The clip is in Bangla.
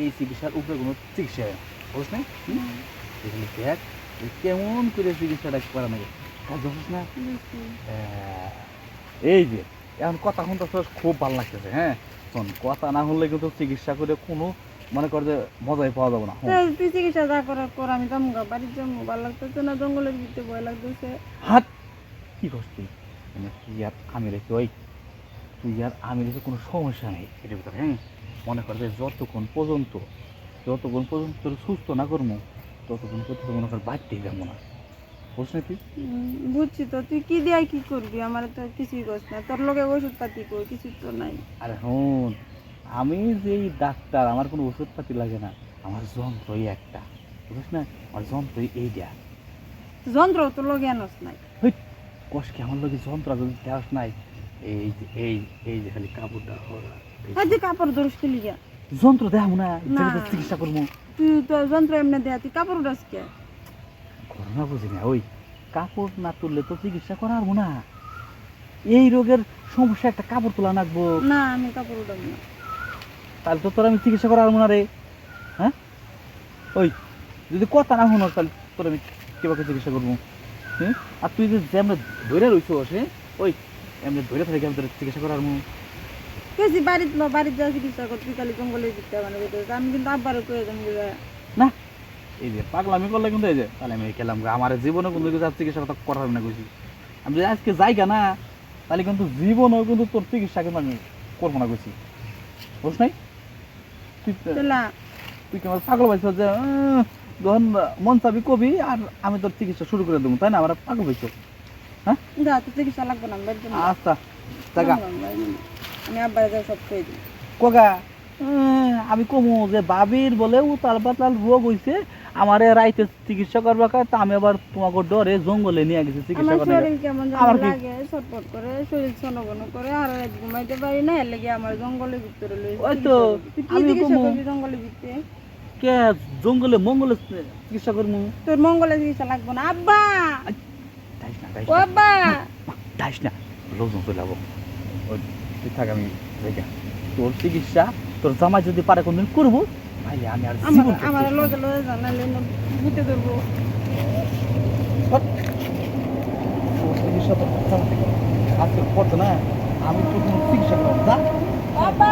এই চিকিৎসার উপরে কোনো চিকিৎসা হয় না, বুঝছ না? এখানে দেখ কেমন করে চিকিৎসাটা করা নাকি কাজ বুঝছ না? এই যে এখন কথা শুনতে খুব ভালো লাগতেছে। হ্যাঁ শোন, কথা না হলে কিন্তু চিকিৎসা করে কোনো মনে কর যে মজাই পাওয়া যাবে না। তুই চিকিৎসা যা করার কর, আমি যাবো গা, বাড়ির যাবো, ভালো লাগতেছে না, জঙ্গলের ভিতরে ভয় লাগতেছে। হাত কি করছ তুই? তুই আর আমি রেখে ওই তুই আর আমি রেখে কোনো সমস্যা নেই এটার ভিতরে। হ্যাঁ মনে কর যে যতক্ষণ পর্যন্ত তোর সুস্থ না করবো ততক্ষণ পর্যন্ত মনে কর বাড়তেই যাবো না, বুঝছ না তুই? বুঝছি তো, তুই কি দিয়ে কি করবি? আমার তো কিছুই করছ না, তোর লোকে ওষুধ পাতি কই কিছু তো নাই। আরে হন, আমি যেই ডাক্তার, আমার কোনো ওষুধপাতি লাগে না, আমার যন্ত্রই একটা, বুঝছ না? আমার যন্ত্রই এইটা। যন্ত্র তোর লোকে আনস নাই। কষ্টকে আমার লোকে যন্ত্র যদি দেওয়াস নাই, এই যে এই যে খালি কাপড়টা আর যে কাপড় ধরিস তুই লিগা যন্ত্র দেখাবো না, না। চিকিৎসা করবো। তুই তো যন্ত্র এমনি দেয়া, তুই কাপড় উঠাস কে? ঘটনা বুঝি না, ওই কাপড় না তুললে তো চিকিৎসা করাবো না। এই রোগের সমস্যা একটা কাপড় তোলা নাকবো। না আমি কাপড় উঠাবো না। তাহলে তো তোর আমি চিকিৎসা করাবো না রে। হ্যাঁ ওই যদি কথা না শুনো তাহলে তোর আমি কিভাবে চিকিৎসা করবো? হ্যাঁ আর তুই যে আমরা ধরে রইছো সে ওই এমনি ধরে থাকে আমি তোর চিকিৎসা করার কেছি বাড়িতে লো, বাড়িতে যা চিকিৎসা কর, তুই খালি জঙ্গলের ভিতরে মানে আমি কিন্তু আব্বারও কয়ে যাবো না। এই যে পাগলামি করলে কিন্তু এই যে তাহলে আমি খেলাম আমার জীবনে কিন্তু চিকিৎসা কথা করা হবে না কইছি। আমি যদি আজকে যাইগা না তাহলে কিন্তু জীবনেও কিন্তু তোর চিকিৎসা কিন্তু আমি করবো না কইছি, বুঝ নাই? তুই কি আমার পাগল পাইছো যে যখন মন চাবি কবি আর আমি তোর চিকিৎসা শুরু করে দেবো, তাই না? আমার পাগল পাইছো? হ্যাঁ যা, তোর চিকিৎসা লাগবে না, আচ্ছা জায়গা আমি আব্বারে যা সব কয়ে দিই। কোগা আমি কমু যে বাবির বলে উতাল পাতাল রোগ হইছে, আমার রাইতে চিকিৎসা করবার তা আমি আবার তোমাকে ডরে জঙ্গলে নিয়ে গেছি চিকিৎসা আমার করতে। শরীর কেমন যেন লাগে, ছটফট করে, শরীর ছনবন করে, আর রাত ঘুমাইতে পারি না, এর লাগি আমার জঙ্গলের ভিতরে লইছি। ওই তো আমি চিকিৎসা করবি জঙ্গলের ভিতরে? কে জঙ্গলে মঙ্গলে চিকিৎসা করবো? তোর মঙ্গলে চিকিৎসা লাগবে না আব্বা। দাইস না ও আব্বা দাইস না, লোকজন চলে যাবো। ওই তুই থাক, আমি জায়গা তোর চিকিৎসা তোর জামাই যদি পারে কোনদিন করবো, তাহলে আমি আর জীবন আমার লগে লগে জানালে ভূতে ধরবো। তোর চিকিৎসা তো আজকে করতো না, আমি তো কোনো চিকিৎসা করবো যা বাবা।